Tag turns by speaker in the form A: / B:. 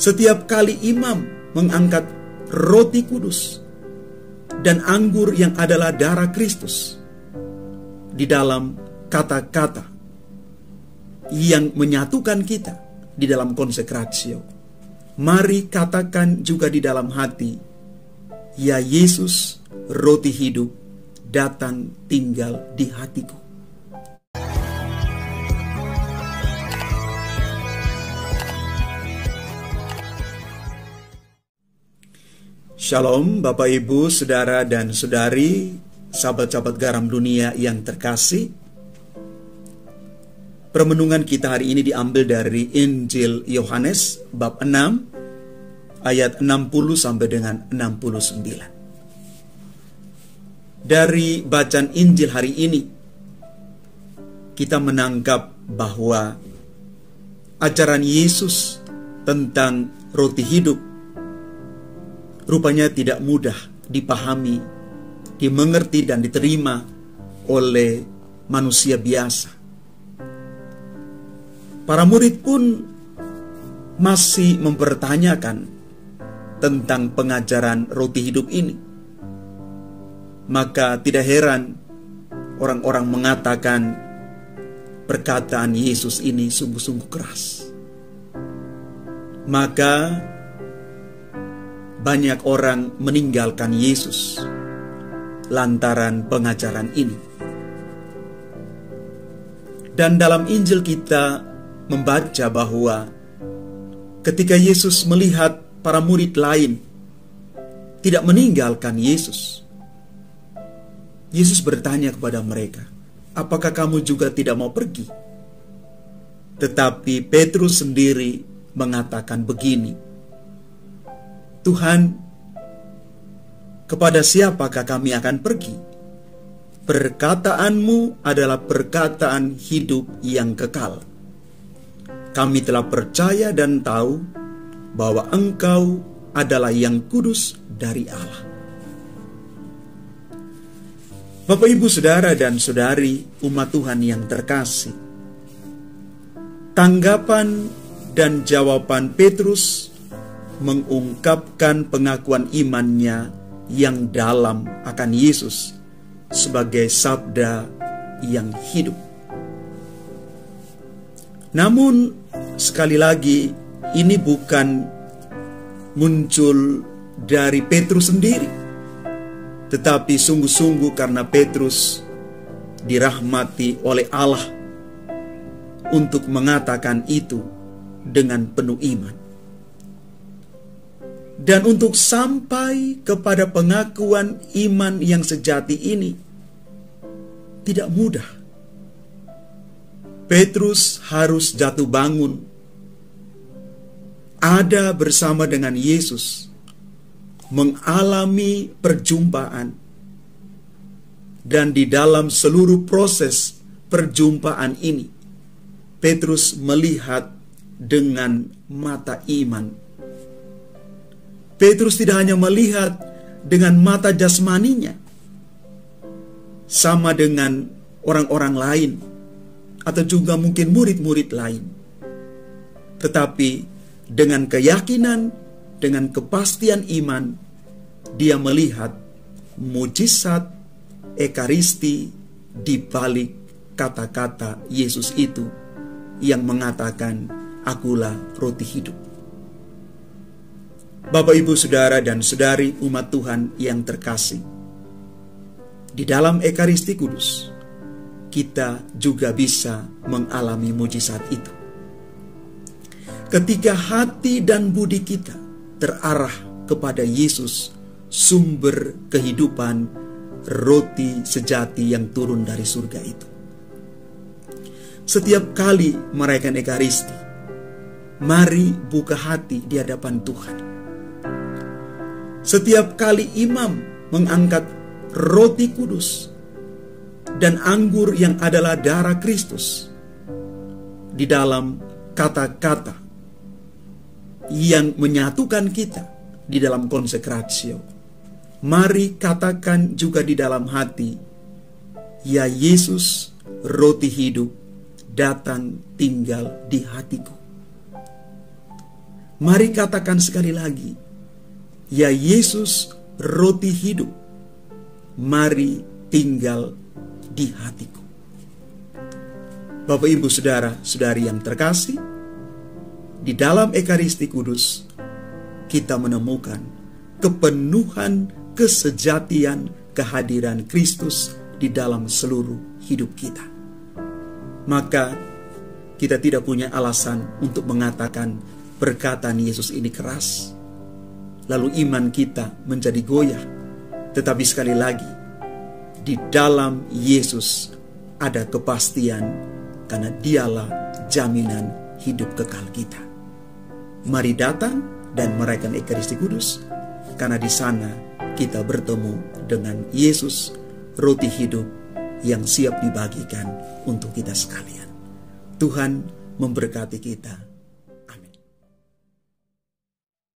A: Setiap kali imam mengangkat roti kudus dan anggur yang adalah darah Kristus di dalam kata-kata yang menyatukan kita di dalam konsekratio, mari katakan juga di dalam hati, ya Yesus, roti hidup, datang tinggal di hatiku. Shalom Bapak Ibu, Saudara dan Saudari, sahabat-sahabat garam dunia yang terkasih. Permenungan kita hari ini diambil dari Injil Yohanes bab 6 ayat 60 sampai dengan 69. Dari bacaan Injil hari ini kita menangkap bahwa ajaran Yesus tentang roti hidup rupanya tidak mudah dipahami, dimengerti dan diterima oleh manusia biasa. Para murid pun masih mempertanyakan tentang pengajaran roti hidup ini. Maka tidak heran orang-orang mengatakan perkataan Yesus ini sungguh-sungguh keras. Maka banyak orang meninggalkan Yesus lantaran pengajaran ini. Dan dalam Injil kita membaca bahwa ketika Yesus melihat para murid lain tidak meninggalkan Yesus, Yesus bertanya kepada mereka, apakah kamu juga tidak mau pergi? Tetapi Petrus sendiri mengatakan begini, Tuhan, kepada siapakah kami akan pergi? Perkataanmu adalah perkataan hidup yang kekal. Kami telah percaya dan tahu bahwa Engkau adalah yang kudus dari Allah. Bapak, Ibu, Saudara dan Saudari, umat Tuhan yang terkasih, tanggapan dan jawaban Petrus mengungkapkan pengakuan imannya yang dalam akan Yesus sebagai sabda yang hidup. Namun sekali lagi ini bukan muncul dari Petrus sendiri, tetapi sungguh-sungguh karena Petrus dirahmati oleh Allah untuk mengatakan itu dengan penuh iman. Dan untuk sampai kepada pengakuan iman yang sejati ini tidak mudah. Petrus harus jatuh bangun, ada bersama dengan Yesus, mengalami perjumpaan, dan di dalam seluruh proses perjumpaan ini, Petrus melihat dengan mata iman. Petrus tidak hanya melihat dengan mata jasmaninya, sama dengan orang-orang lain, atau juga mungkin murid-murid lain. Tetapi dengan keyakinan, dengan kepastian iman, dia melihat mujizat Ekaristi di balik kata-kata Yesus itu yang mengatakan, akulah roti hidup. Bapak, Ibu, Saudara dan Saudari, umat Tuhan yang terkasih, di dalam Ekaristi Kudus kita juga bisa mengalami mujizat itu. Ketika hati dan budi kita terarah kepada Yesus, sumber kehidupan, roti sejati yang turun dari surga itu. Setiap kali merayakan Ekaristi, mari buka hati di hadapan Tuhan. Setiap kali imam mengangkat roti kudus dan anggur yang adalah darah Kristus di dalam kata-kata yang menyatukan kita di dalam konsekratio, mari katakan juga di dalam hati, ya Yesus, roti hidup, datang tinggal di hatiku. Mari katakan sekali lagi, ya Yesus roti hidup, mari tinggal di hatiku. Bapak, Ibu, Saudara, Saudari yang terkasih, di dalam Ekaristi Kudus kita menemukan kepenuhan kesejatian kehadiran Kristus di dalam seluruh hidup kita. Maka kita tidak punya alasan untuk mengatakan perkataan Yesus ini keras, lalu iman kita menjadi goyah. Tetapi sekali lagi, di dalam Yesus ada kepastian, karena dialah jaminan hidup kekal kita. Mari datang dan merayakan Ekaristi Kudus, karena di sana kita bertemu dengan Yesus, roti hidup yang siap dibagikan untuk kita sekalian. Tuhan memberkati kita.